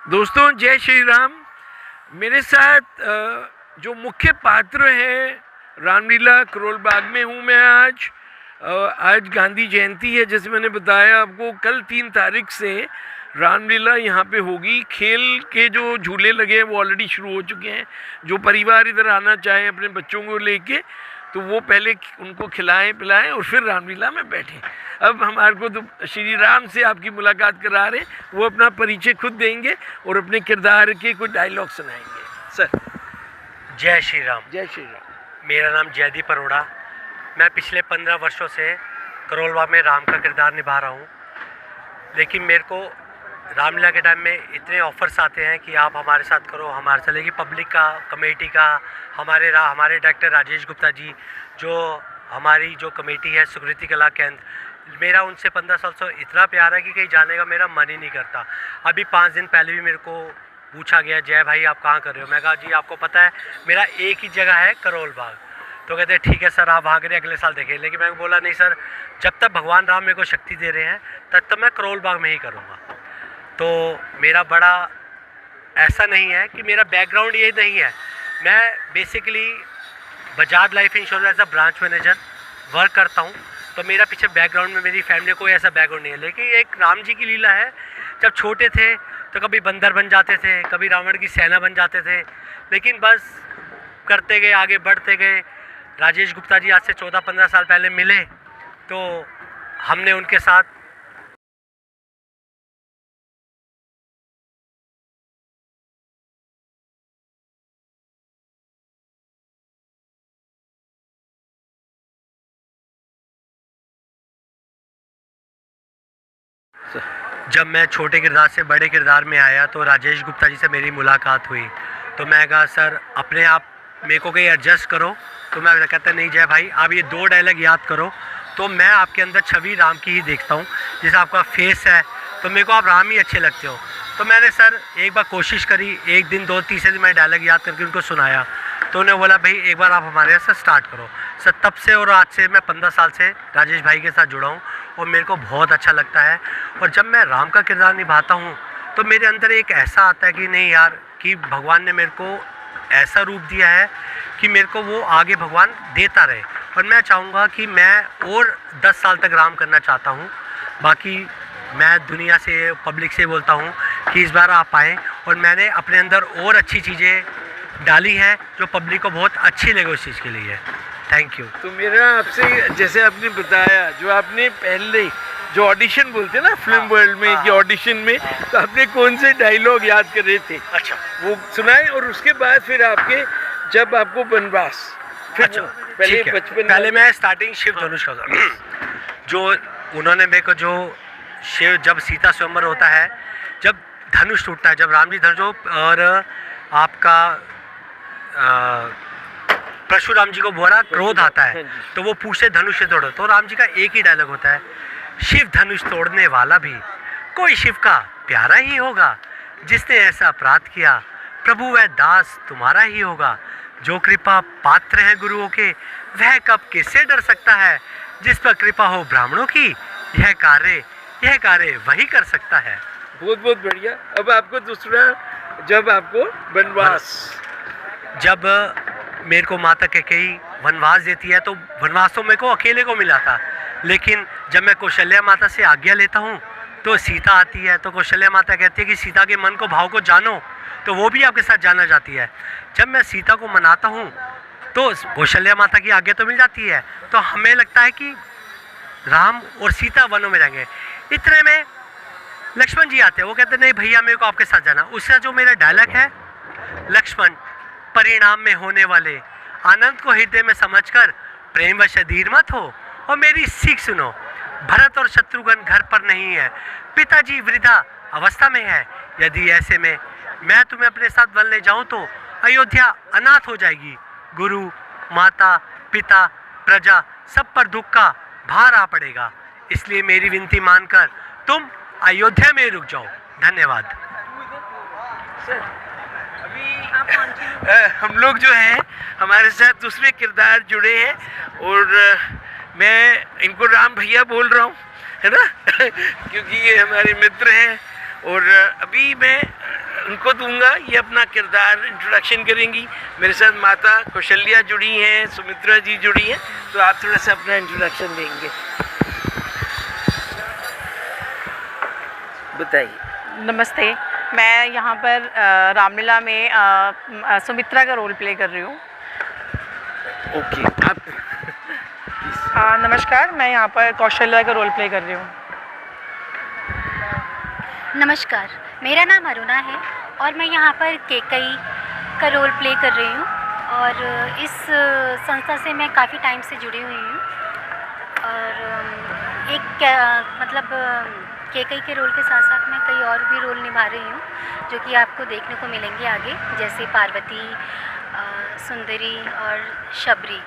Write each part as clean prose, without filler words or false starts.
दोस्तों जय श्री राम। मेरे साथ जो मुख्य पात्र हैं रामलीला करोल बाग में हूँ मैं आज। आज गांधी जयंती है, जैसे मैंने बताया आपको। कल 3 तारीख से रामलीला यहाँ पे होगी। खेल के जो झूले लगे हैं वो ऑलरेडी शुरू हो चुके हैं। जो परिवार इधर आना चाहे अपने बच्चों को लेके, तो वो पहले उनको खिलाएं पिलाएं और फिर रामलीला में बैठें। अब हमारे को तो श्री राम से आपकी मुलाकात करा रहे हैं, वो अपना परिचय खुद देंगे और अपने किरदार के कुछ डायलॉग सुनाएंगे। सर। जय श्री राम। जय श्री राम। मेरा नाम जयदीप अरोड़ा। मैं पिछले 15 वर्षों से करोल बाग में राम का किरदार निभा रहा हूँ। लेकिन मेरे को रामलीला के टाइम में इतने ऑफ़र्स आते हैं कि आप हमारे साथ करो, हमारे साथ। लेकिन पब्लिक का, कमेटी का, हमारे डायरेक्टर राजेश गुप्ता जी, जो हमारी जो कमेटी है सुकृति कला केंद्र, मेरा उनसे 15 साल से इतना प्यार है कि कहीं जाने का मेरा मन ही नहीं करता। अभी 5 दिन पहले भी मेरे को पूछा गया, जय भाई आप कहाँ कर रहे हो? मैं कहा जी आपको पता है मेरा एक ही जगह है करोल बाग। तो कहते हैं ठीक है सर आप वहाँ करें, अगले साल देखें। लेकिन मैंने बोला नहीं सर, जब तक भगवान राम मेरे को शक्ति दे रहे हैं तब तक मैं करोल बाग में ही करूँगा। तो मेरा बड़ा ऐसा नहीं है कि मेरा बैकग्राउंड ये नहीं है। मैं basically Bajaj life insurance as a branch manager work करता हूँ। तो मेरा पीछे बैकग्राउंड में मेरी फैमिली कोई ऐसा बैकग्राउंड नहीं है। लेकिन एक राम जी की लीला है। जब छोटे थे तो कभी बंदर बन जाते थे, कभी रावण की सेना बन जाते थे। लेकिन बस करते गए, आगे बढ़ते गए। राजेश गुप्ता जी आज से 14-15 साल पहले मिले, तो हमने उनके साथ जब मैं छोटे किरदार से बड़े किरदार में आया तो राजेश गुप्ता जी से मेरी मुलाकात हुई। तो मैं कहा सर अपने आप मेरे को कहीं एडजस्ट करो। तो मैं कहता नहीं जय भाई आप ये 2 डायलॉग याद करो, तो मैं आपके अंदर छवि राम की ही देखता हूँ। जैसे आपका फेस है तो मेरे को आप राम ही अच्छे लगते हो। तो मैंने सर एक बार कोशिश करी, एक दिन 2-3 दिन मैं डायलॉग याद करके उनको सुनाया। तो उन्हें बोला भाई एक बार आप हमारे यहाँ से स्टार्ट करो। सर तब से और आज से मैं 15 साल से राजेश भाई के साथ जुड़ा हूँ और मेरे को बहुत अच्छा लगता है। और जब मैं राम का किरदार निभाता हूँ तो मेरे अंदर एक ऐसा आता है कि नहीं यार, कि भगवान ने मेरे को ऐसा रूप दिया है कि मेरे को वो आगे भगवान देता रहे। और मैं चाहूँगा कि मैं और 10 साल तक राम करना चाहता हूँ। बाकी मैं दुनिया से, पब्लिक से बोलता हूँ कि इस बार आप आएँ, और मैंने अपने अंदर और अच्छी चीज़ें डाली हैं जो पब्लिक को बहुत अच्छी लगे उस चीज़ के लिए। Thank you. तो मेरा आपसे, जैसे आपने बताया, जो आपने पहले जो ऑडिशन बोलते हैं ना फिल्म वर्ल्ड में, कि ऑडिशन में, तो आपने कौन से डायलॉग याद कर रहे थे? अच्छा, वो सुनाए। और उसके बाद फिर आपके जब आपको वनवास, अच्छा पहले बचपन, पहले मैं स्टार्टिंग शिव धनुष का जो उन्होंने मेरे को, जो शिव जब सीता स्वयंवर होता है, जब धनुष टूटता है, जब राम जी धनुष, और आपका परशुराम जी को बड़ा क्रोध आता है तो वो पूछते धनुष से तोड़ो। तो राम जी का एक ही डायलॉग होता है, शिव धनुष तोड़ने वाला भी कोई शिव का प्यारा ही होगा। जिसने ऐसा अपराध किया प्रभु वह दास तुम्हारा ही होगा। जो कृपा पात्र है गुरुओं के वह कब किससे डर सकता है। जिस पर कृपा हो ब्राह्मणों की यह कार्य वही कर सकता है। बहुत बहुत बढ़िया। अब आपको दूसरा, जब आपको वनवास, जब मेरे को माता कैकेयी वनवास देती है, तो वनवास तो मेरे को अकेले को मिला था। लेकिन जब मैं कौशल्या माता से आज्ञा लेता हूँ तो सीता आती है। तो कौशल्या माता कहती है कि सीता के मन को, भाव को जानो, तो वो भी आपके साथ जाना चाहती है। जब मैं सीता को मनाता हूँ तो कौशल्या माता की आज्ञा तो मिल जाती है, तो हमें लगता है कि राम और सीता वनों में रहेंगे। इतने में लक्ष्मण जी आते हैं, वो कहते नहीं भैया मेरे को आपके साथ जाना। उसका जो मेरा डायलॉग है, लक्ष्मण परिणाम में होने वाले आनंद को हृदय में समझकर प्रेम व शदीर मत हो, और मेरी सीख सुनो। भरत और शत्रुघ्न घर पर नहीं है, पिताजी वृद्धा अवस्था में है। यदि ऐसे में मैं तुम्हें अपने साथ वन ले जाऊं तो अयोध्या अनाथ हो जाएगी। गुरु, माता, पिता, प्रजा सब पर दुख का भार आ पड़ेगा। इसलिए मेरी विनती मानकर तुम अयोध्या में रुक जाओ। धन्यवाद। हम लोग जो हैं, हमारे साथ दूसरे किरदार जुड़े हैं, और मैं इनको राम भैया बोल रहा हूँ, है ना क्योंकि ये हमारे मित्र हैं। और अभी मैं उनको दूंगा। ये अपना किरदार इंट्रोडक्शन करेंगी। मेरे साथ माता कौशल्या जुड़ी हैं, सुमित्रा जी जुड़ी हैं, तो आप थोड़ा सा अपना इंट्रोडक्शन देंगे, बताइए। नमस्ते, मैं यहाँ पर रामलीला में सुमित्रा का रोल प्ले कर रही हूँ। ओके, आप नमस्कार, मैं यहाँ पर कौशल्या का रोल प्ले कर रही हूँ। नमस्कार, मेरा नाम अरुणा है और मैं यहाँ पर केकई का रोल प्ले कर रही हूँ और इस संस्था से मैं काफ़ी टाइम से जुड़ी हुई हूँ और मतलब केकई के रोल के साथ साथ मैं कई और भी रोल निभा रही हूँ जो कि आपको देखने को मिलेंगे आगे, जैसे पार्वती, सुंदरी और शबरी।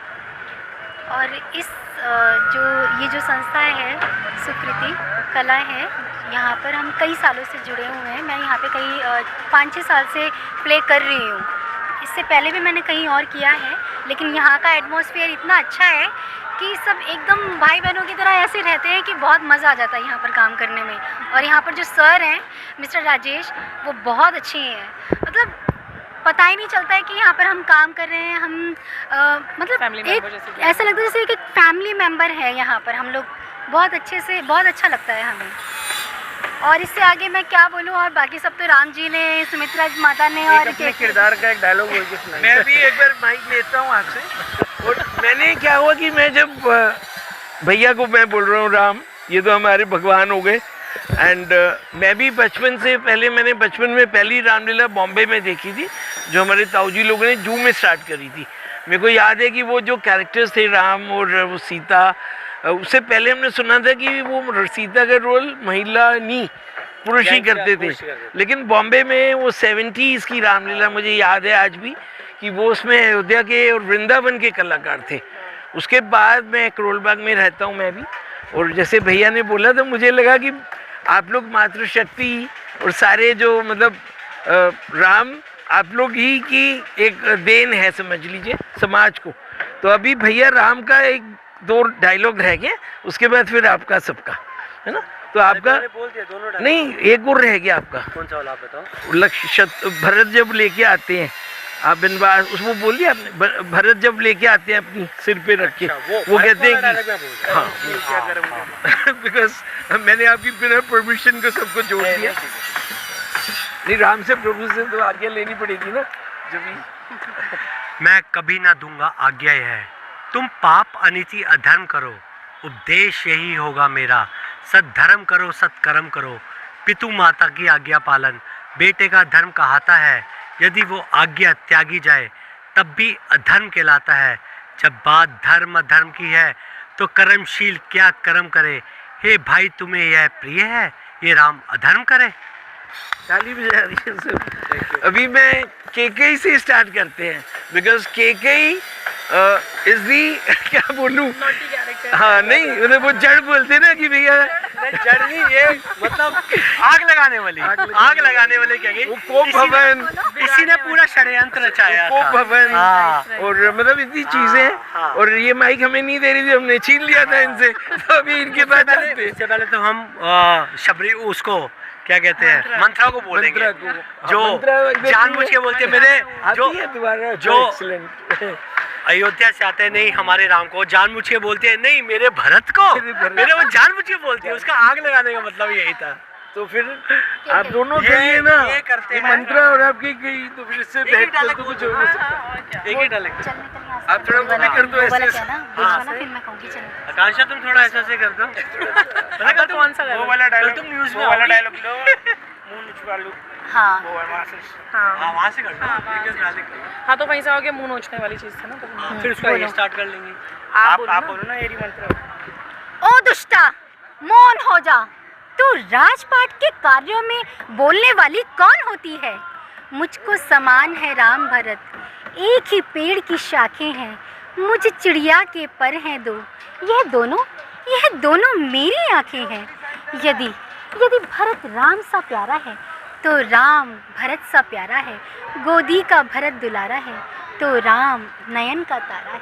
और इस ये जो संस्था है सुकृति कला है, यहाँ पर हम कई सालों से जुड़े हुए हैं। मैं यहाँ पे कई 5-6 साल से प्ले कर रही हूँ। इससे पहले भी मैंने कहीं और किया है, लेकिन यहाँ का एटमॉस्फेयर इतना अच्छा है कि सब एकदम भाई बहनों की तरह ऐसे रहते हैं कि बहुत मज़ा आ जाता है यहाँ पर काम करने में। और यहाँ पर जो सर हैं मिस्टर राजेश, वो बहुत अच्छे हैं। मतलब पता ही नहीं चलता है कि यहाँ पर हम काम कर रहे हैं। हम मतलब एक ऐसा लगता है जैसे एक फैमिली मेम्बर है यहाँ पर हम लोग। बहुत अच्छे से, बहुत अच्छा लगता है हमें। और इससे आगे मैं क्या बोलूँ, और बाकी सब तो राम जी ने, सुमित्रा माता ने और अपने किरदार का एक डायलॉग बोल के सुनाइए। मैं भी एक बार माइक लेता हूँ आपसे। और मैंने क्या हुआ कि मैं जब भैया को मैं बोल रहा हूँ राम, ये तो हमारे भगवान हो गए। एंड मैं भी बचपन से पहले, मैंने बचपन में पहली रामलीला बॉम्बे में देखी थी, जो हमारे ताऊजी लोगों ने जू में स्टार्ट करी थी। मेरे को याद है कि वो जो कैरेक्टर्स थे राम और वो सीता, उससे पहले हमने सुना था कि वो सीता का रोल महिला नहीं, पुरुष ही करते थे। लेकिन बॉम्बे में वो 70s की रामलीला मुझे याद है आज भी कि वो उसमें अयोध्या के और वृंदावन के कलाकार थे। उसके बाद मैं करोल बाग में रहता हूँ मैं भी, और जैसे भैया ने बोला तो मुझे लगा कि आप लोग मातृशक्ति और सारे जो मतलब राम आप लोग ही की एक देन है, समझ लीजिए, समाज को। तो अभी भैया राम का 1-2 डायलॉग रह गए, उसके बाद फिर आपका सबका, है ना? तो आपका बोल दिया दोनों नहीं, एक और रह गया आपका। कौन सा वाला आप बताओ? लक्ष्य भरत जब लेके आते हैं, आप बनवास, उसको बोल दिया आपने, भरत जब लेके आते हैं अपनी सिर पे रख के, वो कहते हैं कि हाँ, बिकॉज मैंने आपकी बिना परमिशन को सबको जोड़ दिया। नहीं, राम से प्रभु से तो आज्ञा लेनी पड़ेगी ना जब भी। मैं कभी ना दूंगा आज्ञा है, तुम पाप अनिति अधर्म करो, उपदेश यही होगा मेरा, सद्धर्म करो सत्कर्म करो, पितु माता की आज्ञा पालन बेटे का धर्म कहाता है, यदि वो आज्ञा त्यागी जाए तब भी अधर्म कहलाता है। जब बात धर्म अधर्म की है तो कर्मशील क्या कर्म करे, हे भाई तुम्हें यह प्रिय है ये राम अधर्म करे। ताली बजा रही है सब। अभी मैं केकई से स्टार्ट करते हैं, बिकॉज केकई इज दी क्या बोलूं, हाँ नहीं मतलब वो जड़ बोलते ना कि भैया जड़ नहीं, ये मतलब आग लगाने वाली, आग लगाने वाले क्या गई, कोप भवन, इसी ने पूरा षड्यंत्र रचाया था। कोप भवन, हाँ। और मतलब इतनी चीजें, हाँ। और ये माइक हमें नहीं दे रही थी, हमने छीन लिया था इनसे, तो अभी इनके पास चलते। इससे पहले तो हम शबरी उसको क्या कहते हैं, मंत्रा को बोलेंगे, जो जानबूझ के बोलते हैं मेरे जो अयोध्या से आते हैं, नहीं हमारे राम को जानबूझ के बोलते हैं, नहीं मेरे भरत को, मेरे वो जानबूझ के बोलते हैं। उसका आग लगाने का मतलब यही था। तो फिर आप दोनों करिए ना, ये करते हैं मंत्रा और आपकी गई, तो फिर इससे बेहतर तो कुछ हो नहीं सकता। एक ही डाले आप थोड़ा वो भी कर दो ऐसे। फिर मैं कहूँगी चलो। आकांक्षा तुम थोड़ा ऐसा से कर दो। कौन सा वो वाला डायलॉग, तुम न्यूज़ में वाला डायलॉग लो, मुंह निचवा लो। हाँ वहाँ से कर दो। हाँ, तो वहीं से आगे मुंह नोचने वाली चीज़ थी ना, तो फिर उसका स्टार्ट कर लेंगे। आप बोलो ना, यही मंत्र। ओ दुष्टा, मौन हो जा। तू राजपाट के कार्यों में बोलने वाली कौन होती है? मुझको समान है राम भरत, एक ही पेड़ की शाखें हैं, मुझ चिड़िया के पर हैं दो, यह दोनों मेरी आंखें हैं। यदि भरत राम सा प्यारा है तो राम भरत सा प्यारा है, गोदी का भरत दुलारा है तो राम नयन का तारा है।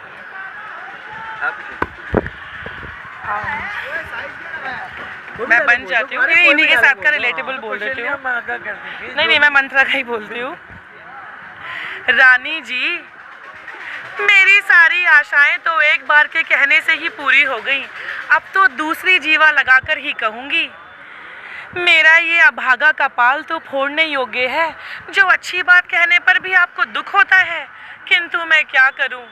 मैं बन जाती हूँ, इन्हीं के साथ का रिलेटेबल बोल देती हूँ। नहीं, मैं मंत्रा का ही बोलती हूँ। रानी जी, मेरी सारी आशाएं तो एक बार के कहने से ही पूरी हो गई, अब तो दूसरी जीवा लगाकर ही कहूँगी। मेरा ये अभागा कपाल तो फोड़ने योग्य है, जो अच्छी बात कहने पर भी आपको दुख होता है, किंतु मैं क्या करूं,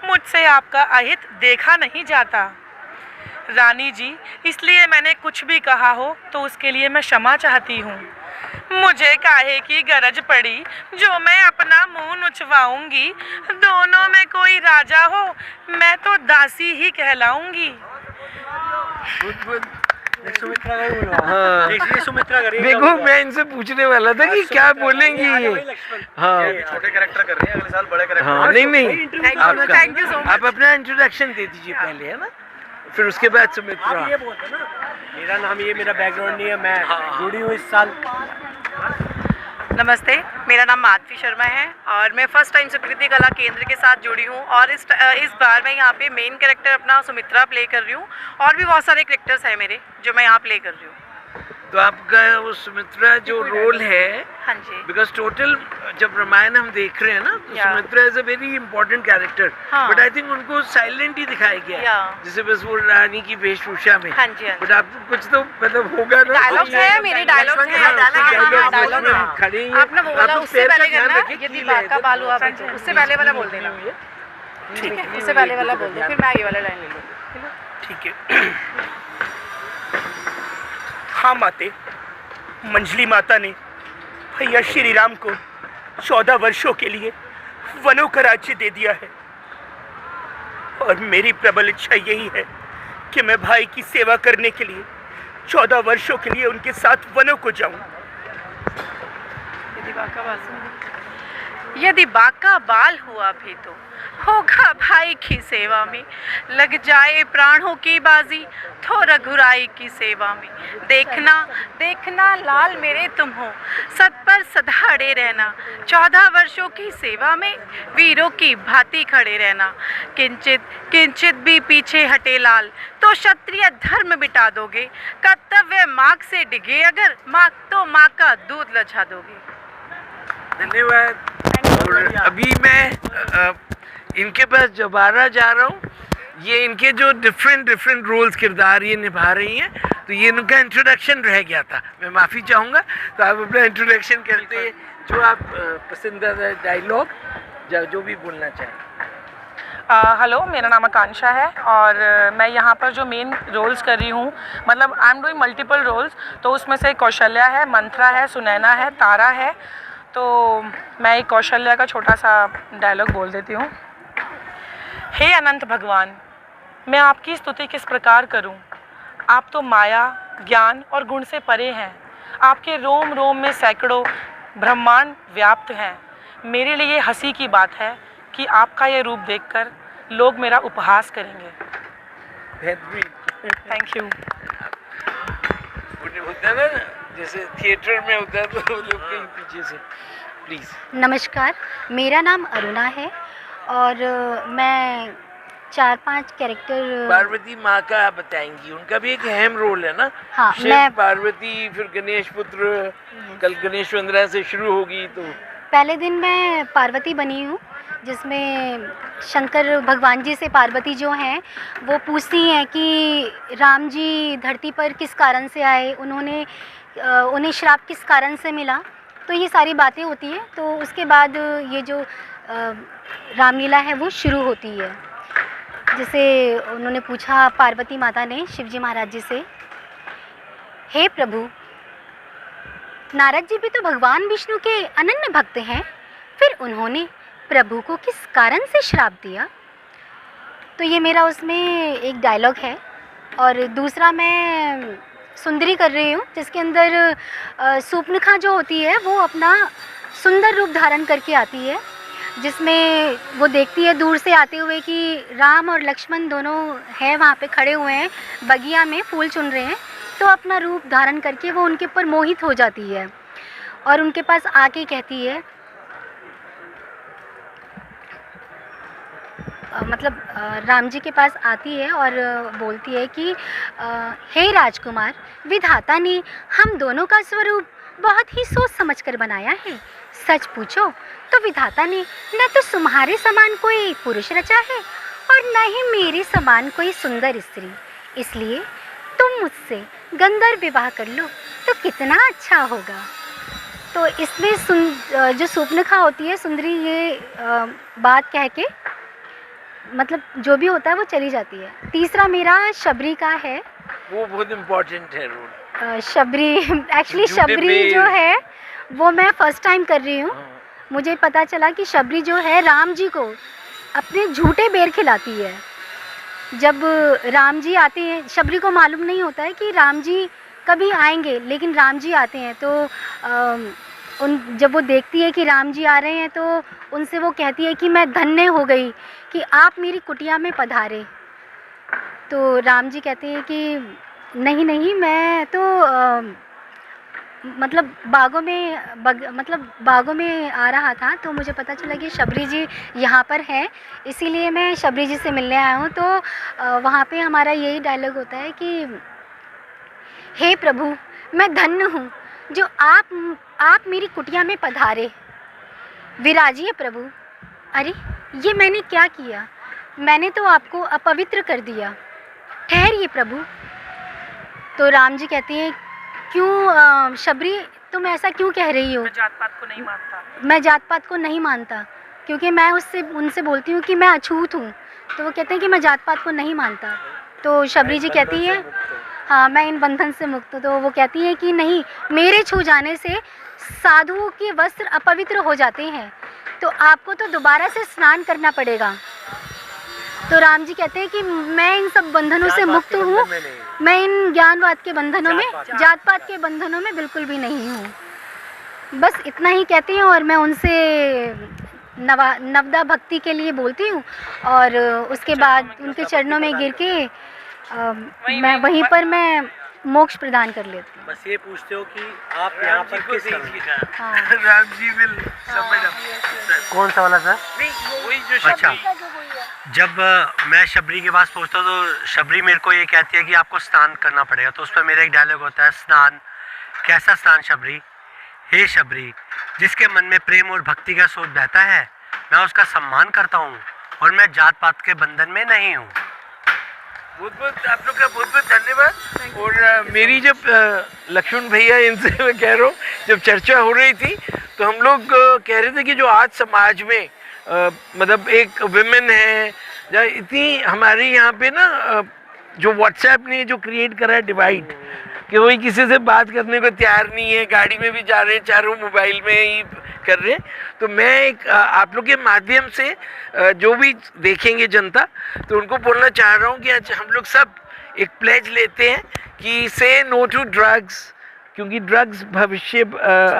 मुझसे आपका अहित देखा नहीं जाता। रानी जी, इसलिए मैंने कुछ भी कहा हो तो उसके लिए मैं क्षमा चाहती हूँ। मुझे काहे की गरज पड़ी जो मैं अपना मुंह नुचवाऊंगी, दोनों में कोई राजा हो मैं तो दासी ही कहलाऊंगी। सुमित्रा का ही बोलो। हाँ, देखिए सुमित्रा करेगी। देखो मैं इनसे पूछने वाला था कि क्या बोलेंगी ये। हाँ, छोटे कैरेक्टर कर रहे हैं, अगले साल बड़े कैरेक्टर। हाँ, नहीं थैंक यू सो मच। आप अपना इंट्रोडक्शन दे दीजिए पहले, है ना, फिर उसके बाद सुमित्रा। आप ये बोलते ना, मेरा नाम ये, मेरा बैकग्राउंड नहीं है, मैं जुड़ी हूँ इस साल। नमस्ते, मेरा नाम माधवी शर्मा है और मैं फर्स्ट टाइम सुकृति कला केंद्र के साथ जुड़ी हूँ और इस बार मैं यहाँ पे मेन कैरेक्टर अपना सुमित्रा प्ले कर रही हूँ और भी बहुत सारे कैरेक्टर्स हैं मेरे जो मैं यहाँ प्ले कर रही हूँ। तो आपका वो सुमित्रा जो रोल है, हाँ जी, बिकॉज टोटल जब रामायण हम देख रहे हैं ना, तो Yeah. Sumitra is a very important character, हाँ. बट आई थिंक उनको साइलेंट ही दिखाया गया है, Yeah. जैसे बस वो रानी की वेशभूषा में। हाँ जी, हाँ जी। बट आपको कुछ तो मतलब होगा ना, डायलॉग्स है, मेरे डायलॉग्स हैं। डायलॉग में खड़े हैं, आपने वो बोला आप उससे पैर का पहले ध्यान करना, रखिए, यदि कील है बाका इधर। बालू आप उससे पहले वाला बोल देना, ठीक है, उससे पहले वाला बोल दो, फिर मैं आगे वाला लाइन ले लूँ। ठीक है। हाँ माते, मंजली माता ने भैया श्री राम को 14 वर्षों के लिए वनों का राज्य दे दिया है और मेरी प्रबल इच्छा यही है कि मैं भाई की सेवा करने के लिए 14 वर्षों के लिए उनके साथ वनों को जाऊं। यदि बाका बाल हुआ भी तो होगा भाई की सेवा में, लग जाए प्राणों की बाजी तो रघुराई की सेवा में। देखना देखना लाल मेरे तुम हो, सद पर सदा अड़े रहना, 14 वर्षों की सेवा में वीरों की भांति खड़े रहना। किंचित किंचित भी पीछे हटे लाल तो क्षत्रिय धर्म बिटा दोगे, कर्तव्य मार्ग से डिगे अगर माँ तो माँ का दूध लजा दोगे। धन्यवाद। और अभी मैं इनके पास दोबारा जा रहा हूँ, ये इनके जो डिफरेंट रोल्स किरदार ये निभा रही हैं, तो ये इनका इंट्रोडक्शन रह गया था, मैं माफ़ी चाहूँगा। तो आप अपना इंट्रोडक्शन करते हैं, जो आप पसंदीदा डायलॉग जो भी बोलना चाहें। हेलो, मेरा नाम आकांक्षा है और मैं यहाँ पर जो मेन रोल्स कर रही हूँ, मतलब I am doing multiple roles, तो उसमें से कौशल्या है, मंत्रा है, सुनैना है, तारा है। तो मैं एक कौशल्या का छोटा सा डायलॉग बोल देती हूँ। हे अनंत भगवान, मैं आपकी स्तुति किस प्रकार करूं? आप तो माया, ज्ञान और गुण से परे हैं। आपके रोम रोम में सैकड़ों ब्रह्मांड व्याप्त हैं। मेरे लिए हंसी की बात है कि आपका ये रूप देखकर लोग मेरा उपहास करेंगे। Thank you. होता है ना, जैसे थिएटर में होता है, तो लोग कहीं पीछे से प्लीज़। नमस्कार, मेरा नाम अरुणा है और मैं 4-5 कैरेक्टर। पार्वती माँ का आप बताएंगी, उनका भी एक अहम रोल है ना। हाँ, शिव, मैं पार्वती, फिर गणेश पुत्र, कल गणेश वंदना से शुरू होगी। तो पहले दिन मैं पार्वती बनी हूँ, जिसमें शंकर भगवान जी से पार्वती जो हैं वो पूछती हैं कि राम जी धरती पर किस कारण से आए, उन्हें श्राप किस कारण से मिला, तो ये सारी बातें होती हैं। तो उसके बाद ये जो रामलीला है वो शुरू होती है। जैसे उन्होंने पूछा, पार्वती माता ने शिवजी महाराज जी से, हे प्रभु, नारद जी भी तो भगवान विष्णु के अनन्य भक्त हैं, फिर उन्होंने प्रभु को किस कारण से श्राप दिया? तो ये मेरा उसमें एक डायलॉग है। और दूसरा मैं सुंदरी कर रही हूँ, जिसके अंदर सूपनखा जो होती है वो अपना सुंदर रूप धारण करके आती है, जिसमें वो देखती है दूर से आते हुए कि राम और लक्ष्मण दोनों हैं वहाँ पे खड़े हुए हैं, बगिया में फूल चुन रहे हैं, तो अपना रूप धारण करके वो उनके ऊपर मोहित हो जाती है और उनके पास आके कहती है, राम जी के पास आती है और बोलती है कि हे राजकुमार, विधाता ने हम दोनों का स्वरूप बहुत ही सोच समझ कर बनाया है। सच पूछो तो विधाता ने न तो तुम्हारे समान कोई पुरुष रचा है और न ही मेरे समान कोई सुंदर स्त्री, इसलिए तुम मुझसे गंधर्व विवाह कर लो तो कितना अच्छा होगा। तो इसमें जो सूर्पनखा होती है सुंदरी, ये बात कह के मतलब जो भी होता है वो चली जाती है। तीसरा मेरा शबरी का है। वो बहुत इम्पोर्टेंट है रोल। शबरी एक्चुअली शबरी जो है वो मैं फर्स्ट टाइम कर रही हूँ। मुझे पता चला कि शबरी जो है राम जी को अपने झूठे बेर खिलाती है। जब राम जी आते हैं, शबरी को मालूम नहीं होता है कि राम जी कभी आएंगे, लेकिन राम जी आते हैं तो जब वो देखती है कि राम जी आ रहे हैं तो उनसे वो कहती है कि मैं धन्य हो गई कि आप मेरी कुटिया में पधारे। तो राम जी कहते हैं कि नहीं नहीं, मैं तो मतलब बागों में आ रहा था तो मुझे पता चला कि शबरी जी यहाँ पर हैं, इसीलिए मैं शबरी जी से मिलने आया हूँ। तो वहाँ पे हमारा यही डायलॉग होता है कि हे प्रभु, मैं धन्य हूँ जो आप मेरी कुटिया में पधारे, विराजिए प्रभु। अरे ये मैंने क्या किया? मैंने तो आपको अपवित्र कर दिया, ठहरिए प्रभु। तो राम जी कहते हैं क्यों शबरी, तुम ऐसा क्यों कह रही हो? मैं जात पात को नहीं मानता। मैं जात पात को नहीं मानता, क्योंकि मैं उनसे बोलती हूँ कि मैं अछूत हूँ। तो वो कहते हैं कि मैं जात पात को नहीं मानता। तो शबरी जी कहती है हाँ, मैं इन बंधन से मुक्त हूँ। तो वो कहती है कि नहीं, मेरे छू जाने से साधुओं के वस्त्र अपवित्र हो जाते हैं, तो आपको तो दोबारा से स्नान करना पड़ेगा। तो राम जी कहते हैं कि मैं इन सब बंधनों से मुक्त हूँ, मैं इन ज्ञानवाद के बंधनों में, जात पात के बंधनों में बिल्कुल भी नहीं हूँ। बस इतना ही कहती हैं और मैं उनसे नवदा भक्ति के लिए बोलती हूँ और उसके बाद उनके चरणों में गिर के मैं वहीं पर मैं मोक्ष प्रदान कर लेती हूँ। बस ये पूछते हो कि आप यहाँ पर किस हाँ। राम जी विल समझ। कौन सा वाला सर? वही जो अच्छा, जब मैं शबरी के पास पहुँचता हूँ तो शबरी मेरे को ये कहती है कि आपको स्नान करना पड़ेगा। तो उस पर मेरा एक डायलॉग होता है, स्नान? कैसा स्नान शबरी? हे शबरी, जिसके मन में प्रेम और भक्ति का सोच बहता है, मैं उसका सम्मान करता हूँ और मैं जात पात के बंधन में नहीं हूँ। बहुत बहुत आप लोग का बहुत बहुत धन्यवाद। और मेरी जब लक्ष्मण भैया इनसे मैं कह रहा हूँ, जब चर्चा हो रही थी तो हम लोग कह रहे थे कि जो आज समाज में मतलब एक विमेन है, या इतनी हमारे यहाँ पे ना जो व्हाट्सएप ने जो क्रिएट करा है डिवाइड, कि वही किसी से बात करने को तैयार नहीं है, गाड़ी में भी जा रहे हैं, चारों मोबाइल में ही कर रहे हैं। तो मैं एक आप लोग के माध्यम से जो भी देखेंगे जनता, तो उनको बोलना चाह रहा हूँ कि आज हम लोग सब एक प्लेज लेते हैं कि से नो टू ड्रग्स, क्योंकि ड्रग्स भविष्य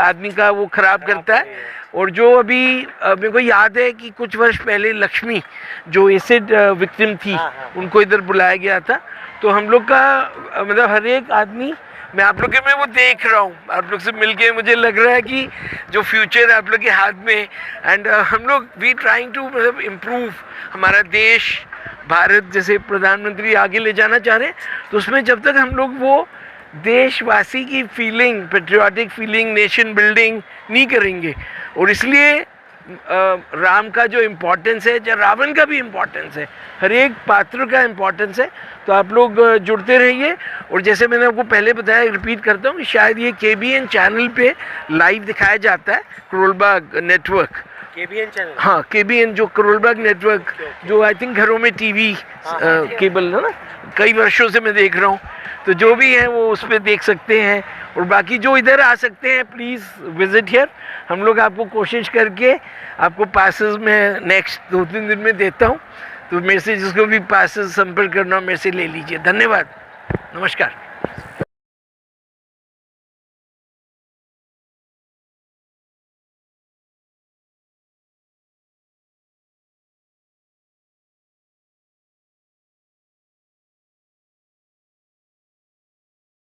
आदमी का वो ख़राब करता है। और जो अभी मेरे को याद है कि कुछ वर्ष पहले लक्ष्मी जो एसिड विक्टिम थी, उनको इधर बुलाया गया था। तो हम लोग का मतलब हर एक आदमी, मैं आप लोग के में वो देख रहा हूँ, आप लोग से मिलके मुझे लग रहा है कि जो फ्यूचर आप लोग के हाथ में, एंड हम लोग वी ट्राइंग टू मतलब इम्प्रूव हमारा देश भारत, जैसे प्रधानमंत्री आगे ले जाना चाह रहे हैं। तो उसमें जब तक हम लोग वो देशवासी की feeling, patriotic feeling, nation building नहीं करेंगे, और इसलिए राम का जो इम्पोर्टेंस है, जो रावण का भी इम्पोर्टेंस है, हर एक पात्र का इम्पोर्टेंस है। तो आप लोग जुड़ते रहिए। और जैसे मैंने आपको पहले बताया, रिपीट करता हूँ, शायद ये KBN चैनल पे लाइव दिखाया जाता है, करोलबाग नेटवर्क। KBN channel? हाँ, KBN जो करोलबाग नेटवर्क, जो आई थिंक घरों में TV केबल है ना, कई वर्षों से मैं देख रहा हूँ। तो जो भी है वो उस पर देख सकते हैं। और बाकी जो इधर आ सकते हैं, प्लीज़ विजिट हियर। हम लोग आपको कोशिश करके आपको पासेस में नेक्स्ट 2-3 दिन में देता हूँ। तो मेरे से जिसको भी पासेस संपर्क करना, मेरे से ले लीजिए। धन्यवाद, नमस्कार।